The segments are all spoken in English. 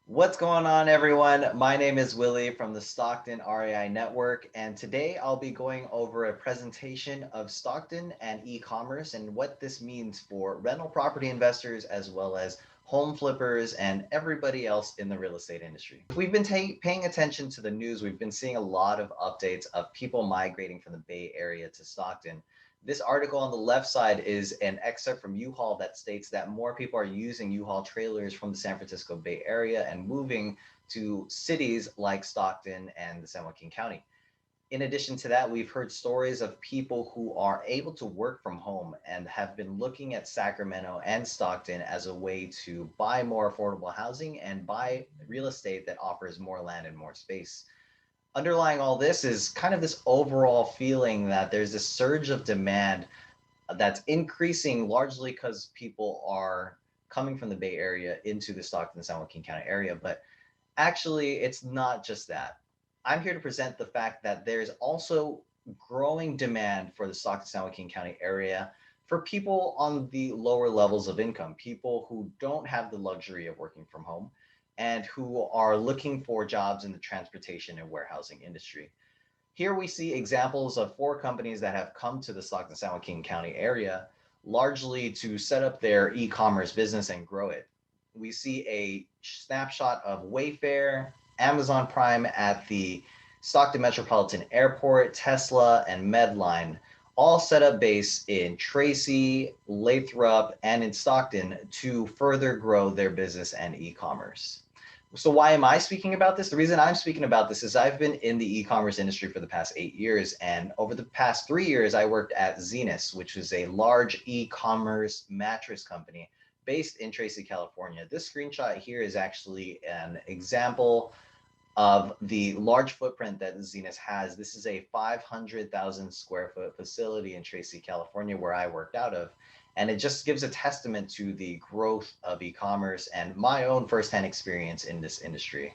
What's going on, everyone? My name is Willie from the Stockton REI Network, and today I'll be going over a presentation of Stockton and e-commerce and what this means for rental property investors as well as home flippers and everybody else in the real estate industry. If we've been paying attention to the news, we've been seeing a lot of updates of people migrating from the Bay Area to Stockton. This article on the left side is an excerpt from U-Haul that states that more people are using U-Haul trailers from the San Francisco Bay Area and moving to cities like Stockton and the San Joaquin County. In addition to that, we've heard stories of people who are able to work from home and have been looking at Sacramento and Stockton as a way to buy more affordable housing and buy real estate that offers more land and more space. Underlying all this is kind of this overall feeling that there's this surge of demand that's increasing largely because people are coming from the Bay Area into the Stockton San Joaquin County area. But actually, it's not just that. I'm here to present the fact that there's also growing demand for the Stockton San Joaquin County area for people on the lower levels of income, people who don't have the luxury of working from home and who are looking for jobs in the transportation and warehousing industry. Here we see examples of four companies that have come to the Stockton San Joaquin County area largely to set up their e-commerce business and grow it. We see a snapshot of Wayfair, Amazon Prime at the Stockton Metropolitan Airport, Tesla, and Medline, all set up base in Tracy, Lathrop, and in Stockton to further grow their business and e-commerce. So why am I speaking about this? The reason I'm speaking about this is I've been in the e-commerce industry for the past 8 years. And over the past 3 years, I worked at Zenus, which is a large e-commerce mattress company based in Tracy, California. This screenshot here is actually an example of the large footprint that Zenus has. This is a 500,000 square foot facility in Tracy, California, where I worked out of. And it just gives a testament to the growth of e-commerce and my own firsthand experience in this industry.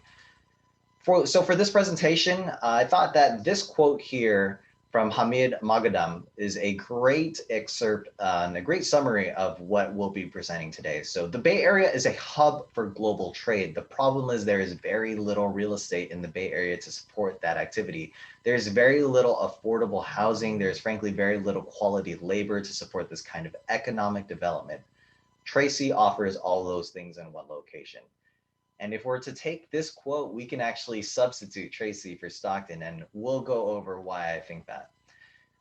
So for this presentation, I thought that this quote here from Hamid Magadam is a great excerpt and a great summary of what we'll be presenting today. So the Bay Area is a hub for global trade. The problem is there is very little real estate in the Bay Area to support that activity. There's very little affordable housing. There's frankly very little quality labor to support this kind of economic development. Tracy offers all those things in one location. And if we're to take this quote, we can actually substitute Tracy for Stockton, and we'll go over why I think that.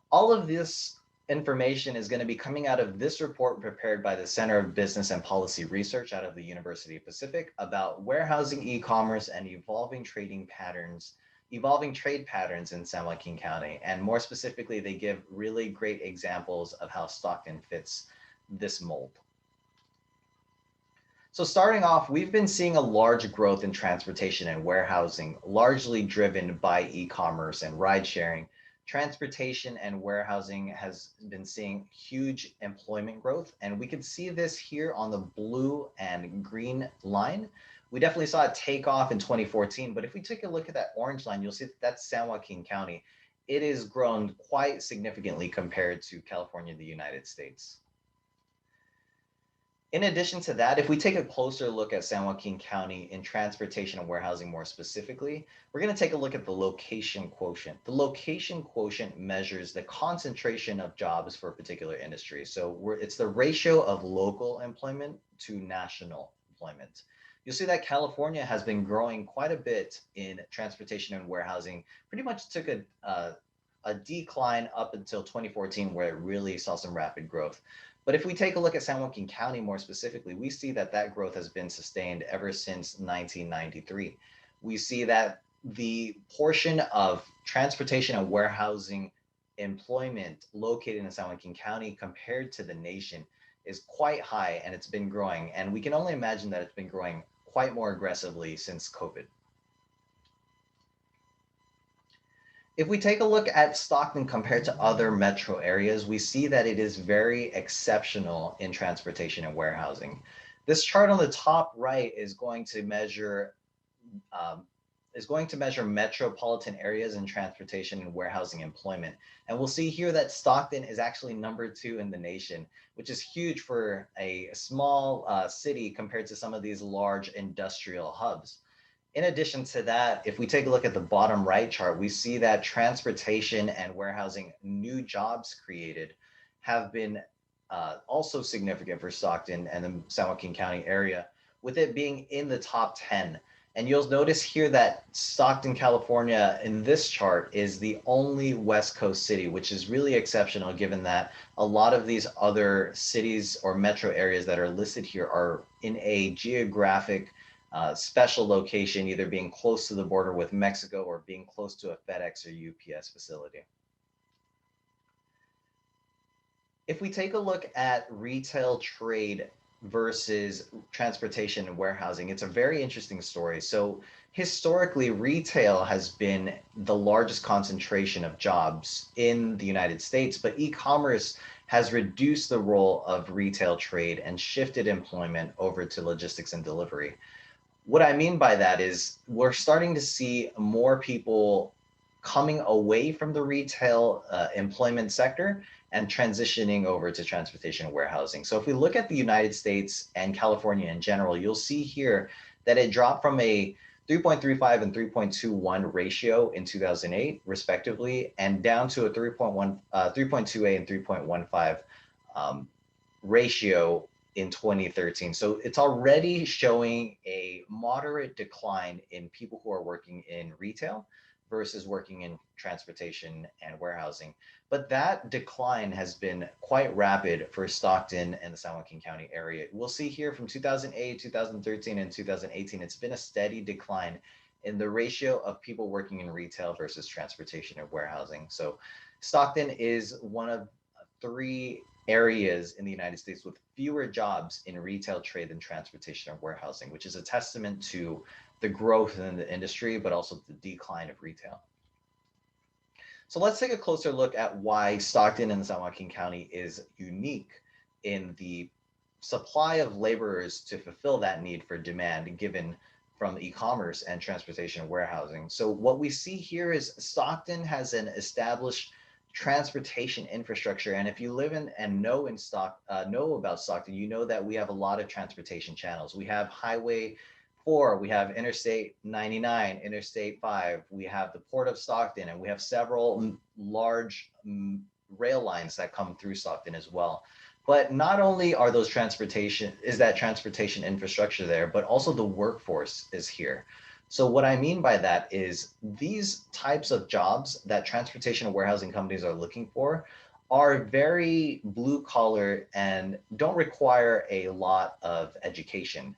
All of this information is going to be coming out of this report prepared by the Center of Business and Policy Research out of the University of Pacific about warehousing e-commerce and evolving trade patterns in San Joaquin County. And more specifically, they give really great examples of how Stockton fits this mold. So starting off, we've been seeing a large growth in transportation and warehousing, largely driven by e-commerce and ride sharing. Transportation and warehousing has been seeing huge employment growth, and we can see this here on the blue and green line. We definitely saw it take off in 2014, but if we take a look at that orange line, you'll see that that's San Joaquin County. It has grown quite significantly compared to California, the United States. In addition to that, if we take a closer look at San Joaquin County in transportation and warehousing more specifically, we're going to take a look at the location quotient. The location quotient measures the concentration of jobs for a particular industry. So it's the ratio of local employment to national employment. You'll see that California has been growing quite a bit in transportation and warehousing, pretty much took a decline up until 2014 where it really saw some rapid growth. But if we take a look at San Joaquin County more specifically, we see that that growth has been sustained ever since 1993. We see that the portion of transportation and warehousing employment located in San Joaquin County compared to the nation is quite high, and it's been growing. And we can only imagine that it's been growing quite more aggressively since COVID. If we take a look at Stockton compared to other metro areas, we see that it is very exceptional in transportation and warehousing. This chart on the top right is going to measure is going to measure metropolitan areas in transportation and warehousing employment. And we'll see here that Stockton is actually #2 in the nation, which is huge for a small city compared to some of these large industrial hubs. In addition to that, if we take a look at the bottom right chart, we see that transportation and warehousing new jobs created have been also significant for Stockton and the San Joaquin County area, with it being in the top 10. And you'll notice here that Stockton, California, in this chart is the only West Coast city, which is really exceptional given that a lot of these other cities or metro areas that are listed here are in a geographic special location, either being close to the border with Mexico or being close to a FedEx or UPS facility. If we take a look at retail trade versus transportation and warehousing, it's a very interesting story. So historically, retail has been the largest concentration of jobs in the United States, but e-commerce has reduced the role of retail trade and shifted employment over to logistics and delivery. What I mean by that is we're starting to see more people coming away from the retail employment sector and transitioning over to transportation and warehousing. So if we look at the United States and California in general, you'll see here that it dropped from a 3.35 and 3.21 ratio in 2008, respectively, and down to a 3.28 and 3.15 ratio in 2013. So it's already showing a moderate decline in people who are working in retail versus working in transportation and warehousing. But that decline has been quite rapid for Stockton and the San Joaquin County area. We'll see here from 2008, 2013, and 2018, it's been a steady decline in the ratio of people working in retail versus transportation and warehousing. So Stockton is one of 3 areas in the United States with fewer jobs in retail trade than transportation and warehousing, which is a testament to the growth in the industry, but also the decline of retail. So let's take a closer look at why Stockton and the San Joaquin County is unique in the supply of laborers to fulfill that need for demand given from e-commerce and transportation and warehousing. So what we see here is Stockton has an established transportation infrastructure, and if you live in and know about Stockton, you know that we have a lot of transportation channels. We have Highway 4, we have Interstate 99, Interstate 5, we have the Port of Stockton, and we have several large rail lines that come through Stockton as well. But not only are those transportation infrastructure there, but also the workforce is here. So what I mean by that is these types of jobs that transportation and warehousing companies are looking for are very blue collar and don't require a lot of education.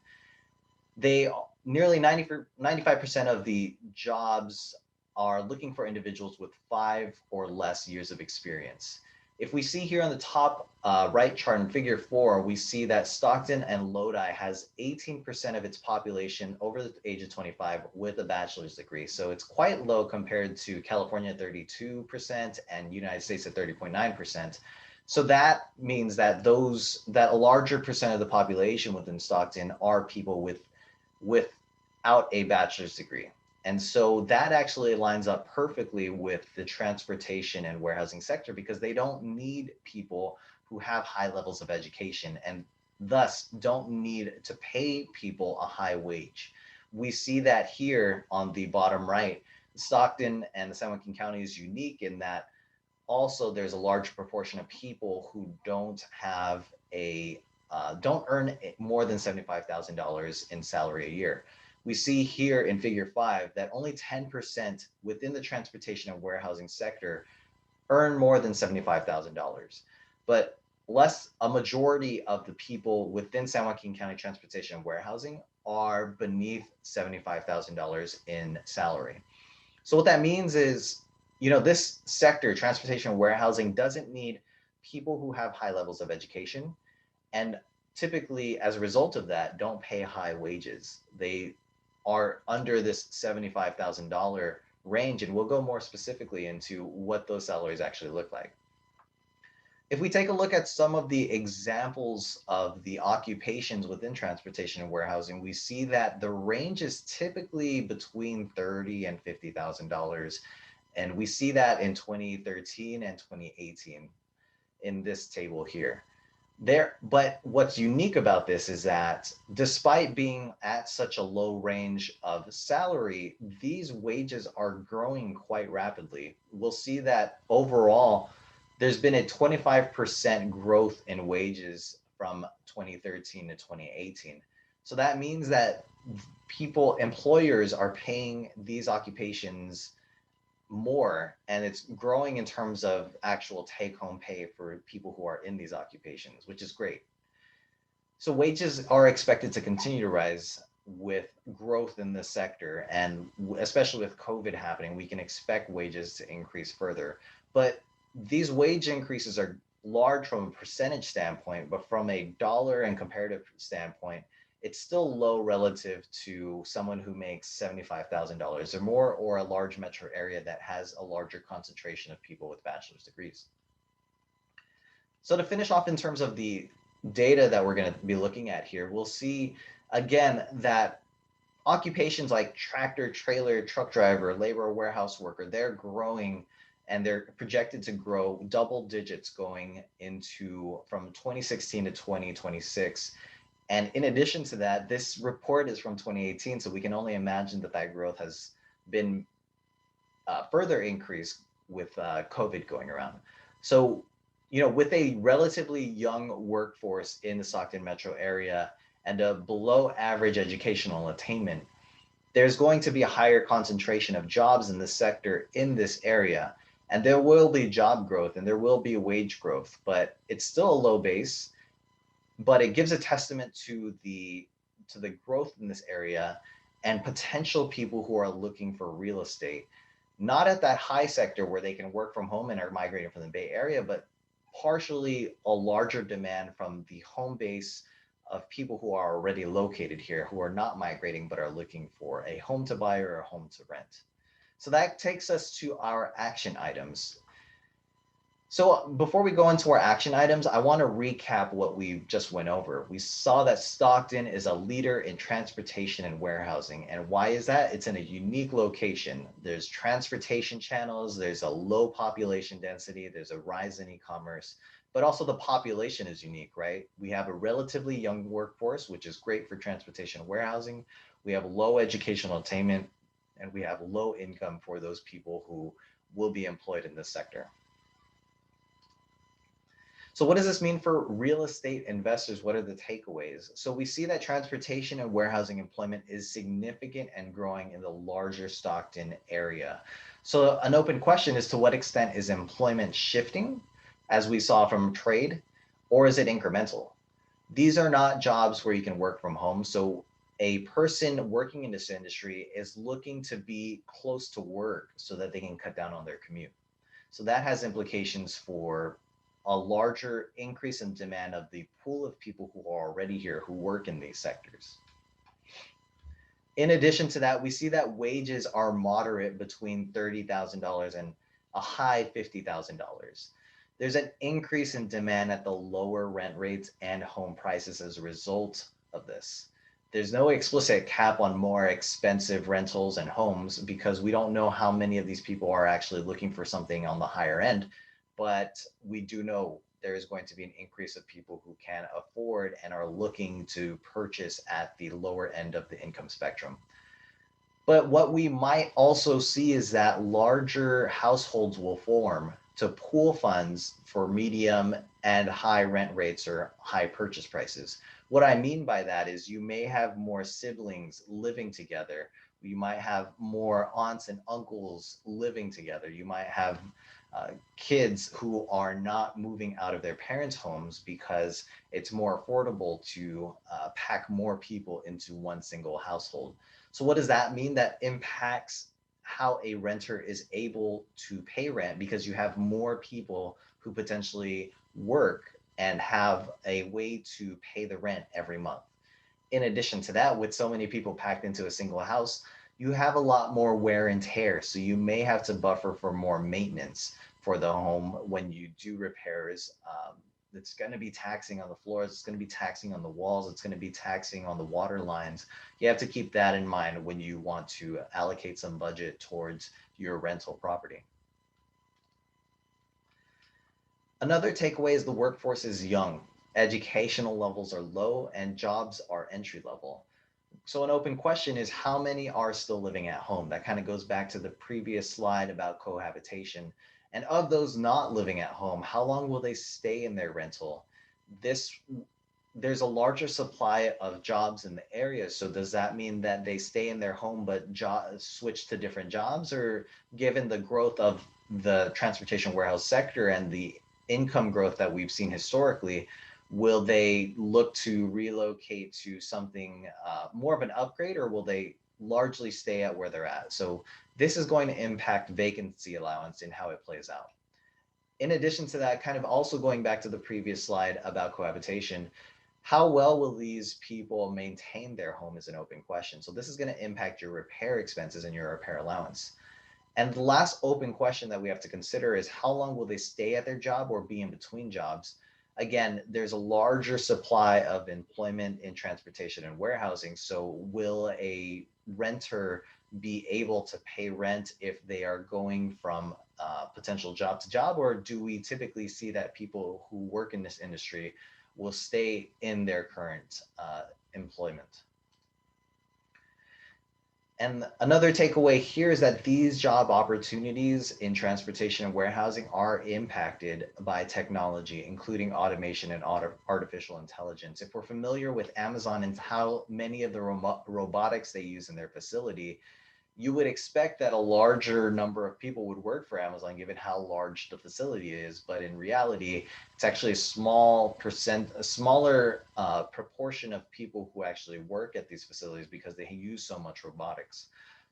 They nearly 95% of the jobs are looking for individuals with 5 or less years of experience. If we see here on the top right chart in figure 4, we see that Stockton and Lodi has 18% of its population over the age of 25 with a bachelor's degree. So it's quite low compared to California at 32% and United States at 30.9%. So that means that a larger percent of the population within Stockton are people without a bachelor's degree. And so that actually lines up perfectly with the transportation and warehousing sector because they don't need people who have high levels of education and thus don't need to pay people a high wage. We see that here on the bottom right. Stockton and the San Joaquin County is unique in that also there's a large proportion of people who don't earn more than $75,000 in salary a year. We see here in figure 5 that only 10% within the transportation and warehousing sector earn more than $75,000. But a majority of the people within San Joaquin County transportation and warehousing are beneath $75,000 in salary. So what that means is, this sector, transportation and warehousing, doesn't need people who have high levels of education and typically as a result of that don't pay high wages. They are under this $75,000 range, and we'll go more specifically into what those salaries actually look like. If we take a look at some of the examples of the occupations within transportation and warehousing, we see that the range is typically between $30,000 and $50,000. And we see that in 2013 and 2018 in this table here. But what's unique about this is that despite being at such a low range of salary, these wages are growing quite rapidly. We'll see that overall, there's been a 25% growth in wages from 2013 to 2018. So that means that employers are paying these occupations more, and it's growing in terms of actual take home pay for people who are in these occupations, which is great. So wages are expected to continue to rise with growth in the sector, and especially with COVID happening, we can expect wages to increase further. But these wage increases are large from a percentage standpoint, but from a dollar and comparative standpoint, it's still low relative to someone who makes $75,000 or more, or a large metro area that has a larger concentration of people with bachelor's degrees. So to finish off in terms of the data that we're going to be looking at here, we'll see again that occupations like tractor, trailer, truck driver, labor, warehouse worker, they're growing, and they're projected to grow double digits going into from 2016 to 2026. And in addition to that, this report is from 2018, so we can only imagine that that growth has been further increased with COVID going around. So, with a relatively young workforce in the Stockton metro area and a below average educational attainment, there's going to be a higher concentration of jobs in the sector in this area. And there will be job growth and there will be wage growth, but it's still a low base. But it gives a testament to the growth in this area and potential people who are looking for real estate, not at that high sector where they can work from home and are migrating from the Bay Area, but partially a larger demand from the home base of people who are already located here, who are not migrating but are looking for a home to buy or a home to rent. So that takes us to our action items. So before we go into our action items, I want to recap what we just went over. We saw that Stockton is a leader in transportation and warehousing. And why is that? It's in a unique location. There's transportation channels, there's a low population density, there's a rise in e-commerce, but also the population is unique, right? We have a relatively young workforce, which is great for transportation and warehousing. We have low educational attainment, and we have low income for those people who will be employed in this sector. So what does this mean for real estate investors? What are the takeaways? So we see that transportation and warehousing employment is significant and growing in the larger Stockton area. So an open question is, to what extent is employment shifting, as we saw from trade, or is it incremental? These are not jobs where you can work from home. So a person working in this industry is looking to be close to work so that they can cut down on their commute. So that has implications for a larger increase in demand of the pool of people who are already here who work in these sectors. In addition to that, we see that wages are moderate between $30,000 and a high $50,000. There's an increase in demand at the lower rent rates and home prices as a result of this. There's no explicit cap on more expensive rentals and homes because we don't know how many of these people are actually looking for something on the higher end. But we do know there is going to be an increase of people who can afford and are looking to purchase at the lower end of the income spectrum. But what we might also see is that larger households will form to pool funds for medium and high rent rates or high purchase prices. What I mean by that is you may have more siblings living together. You might have more aunts and uncles living together. You might have kids who are not moving out of their parents' homes because it's more affordable to pack more people into one single household. So what does that mean? That impacts how a renter is able to pay rent because you have more people who potentially work and have a way to pay the rent every month. In addition to that, with so many people packed into a single house, you have a lot more wear and tear. So you may have to buffer for more maintenance. for the home when you do repairs. It's going to be taxing on the floors, it's going to be taxing on the walls, it's going to be taxing on the water lines. You have to keep that in mind when you want to allocate some budget towards your rental property. Another takeaway is the workforce is young, educational levels are low, and jobs are entry level. So an open question is, how many are still living at home? That kind of goes back to the previous slide about cohabitation. And of those not living at home, how long will they stay in their rental? This There's a larger supply of jobs in the area. So does that mean that they stay in their home but switch to different jobs? Or given the growth of the transportation warehouse sector and the income growth that we've seen historically, will they look to relocate to something more of an upgrade, or will they largely stay at where they're at? So this is going to impact vacancy allowance and how it plays out. In addition to that, kind of also going back to the previous slide about cohabitation, how well will these people maintain their home is an open question. So this is going to impact your repair expenses and your repair allowance. And the last open question that we have to consider is, how long will they stay at their job or be in between jobs? Again, there's a larger supply of employment in transportation and warehousing. So will a renter be able to pay rent if they are going from potential job to job? Or do we typically see that people who work in this industry will stay in their current employment? And another takeaway here is that these job opportunities in transportation and warehousing are impacted by technology, including automation and artificial intelligence. If we're familiar with Amazon and how many of the robotics they use in their facility, you would expect that a larger number of people would work for Amazon given how large the facility is. But in reality, it's actually a smaller proportion of people who actually work at these facilities because they use so much robotics.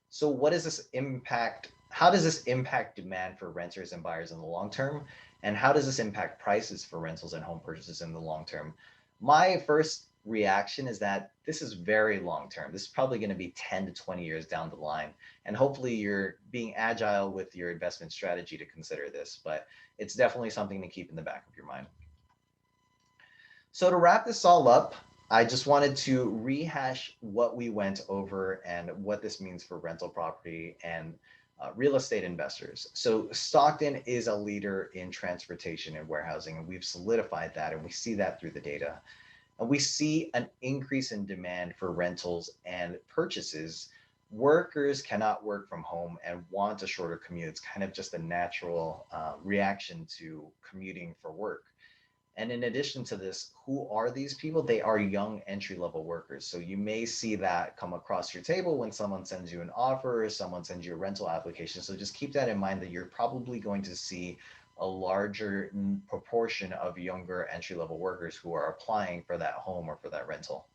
So what does this impact? How does this impact demand for renters and buyers in the long term? And how does this impact prices for rentals and home purchases in the long term? My first reaction is that this is very long term. This is probably going to be 10 to 20 years down the line. And hopefully you're being agile with your investment strategy to consider this, but it's definitely something to keep in the back of your mind. So to wrap this all up, I just wanted to rehash what we went over and what this means for rental property and real estate investors. So Stockton is a leader in transportation and warehousing, and we've solidified that, and we see that through the data. And we see an increase in demand for rentals and purchases. Workers cannot work from home and want a shorter commute. It's kind of just a natural reaction to commuting for work. And in addition to this, who are these people? They are young entry-level workers. So you may see that come across your table when someone sends you an offer or someone sends you a rental application. So just keep that in mind, that you're probably going to see a larger proportion of younger entry-level workers who are applying for that home or for that rental.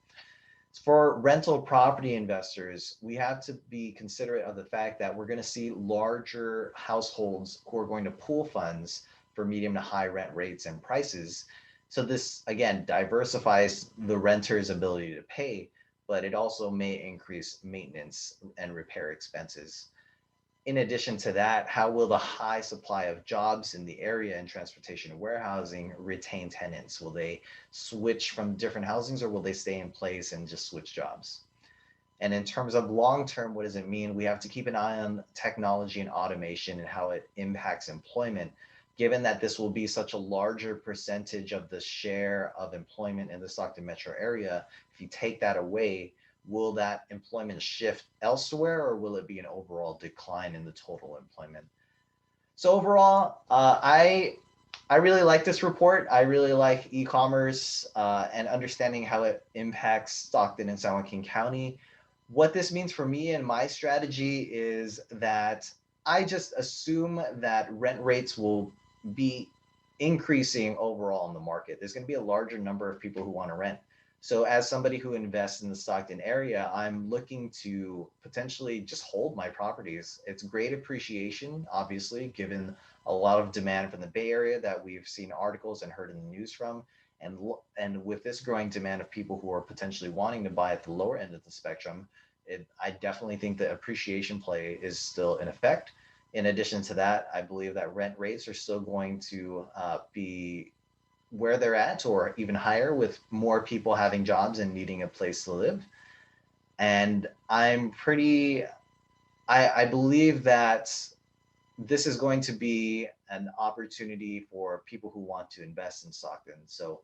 For rental property investors, we have to be considerate of the fact that we're going to see larger households who are going to pool funds for medium to high rent rates and prices. So this, again, diversifies the renter's ability to pay, but it also may increase maintenance and repair expenses. In addition to that, how will the high supply of jobs in the area in transportation and warehousing retain tenants? Will they switch from different housings, or will they stay in place and just switch jobs? And in terms of long-term, what does it mean? We have to keep an eye on technology and automation and how it impacts employment, given that this will be such a larger percentage of the share of employment in the Stockton metro area. If you take that away, will that employment shift elsewhere, or will it be an overall decline in the total employment? So overall, I really like this report. I really like e-commerce and understanding how it impacts Stockton and San Joaquin County. What this means for me and my strategy is that I just assume that rent rates will be increasing overall in the market. There's going to be a larger number of people who want to rent. So as somebody who invests in the Stockton area, I'm looking to potentially just hold my properties. It's great appreciation, obviously, given a lot of demand from the Bay Area that we've seen articles and heard in the news from. And with this growing demand of people who are potentially wanting to buy at the lower end of the spectrum, I definitely think the appreciation play is still in effect. In addition to that, I believe that rent rates are still going to be where they're at or even higher with more people having jobs and needing a place to live. And I believe that this is going to be an opportunity for people who want to invest in Stockton. So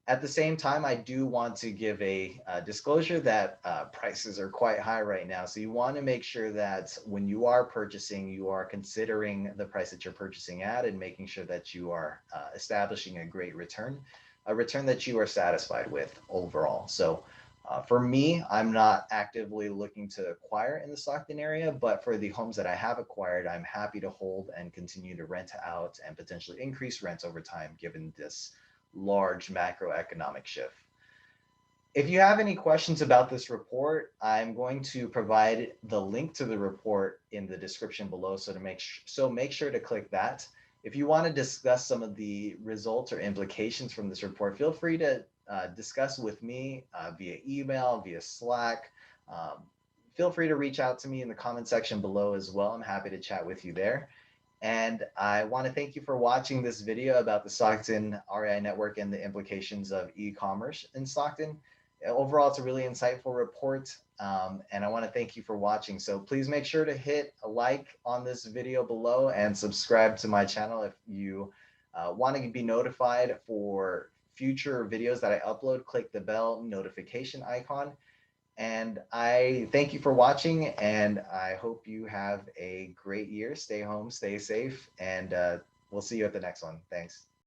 at the same time, I do want to give a disclosure that prices are quite high right now. So you want to make sure that when you are purchasing, you are considering the price that you're purchasing at and making sure that you are establishing a return that you are satisfied with overall. So for me, I'm not actively looking to acquire in the Stockton area, but for the homes that I have acquired, I'm happy to hold and continue to rent out and potentially increase rents over time, given this large macroeconomic shift. If you have any questions about this report, I'm going to provide the link to the report in the description below. So make sure to click that. If you want to discuss some of the results or implications from this report, feel free to discuss with me via email, via Slack. Um, Feel free to reach out to me in the comment section below as well. I'm happy to chat with you there. And I want to thank you for watching this video about the Stockton REI network and the implications of e-commerce in Stockton. Overall, it's a really insightful report. And I want to thank you for watching. So please make sure to hit a like on this video below and subscribe to my channel if you want to be notified for future videos that I upload. Click the bell notification icon. And I thank you for watching, and I hope you have a great year. Stay home, stay safe, and we'll see you at the next one. Thanks.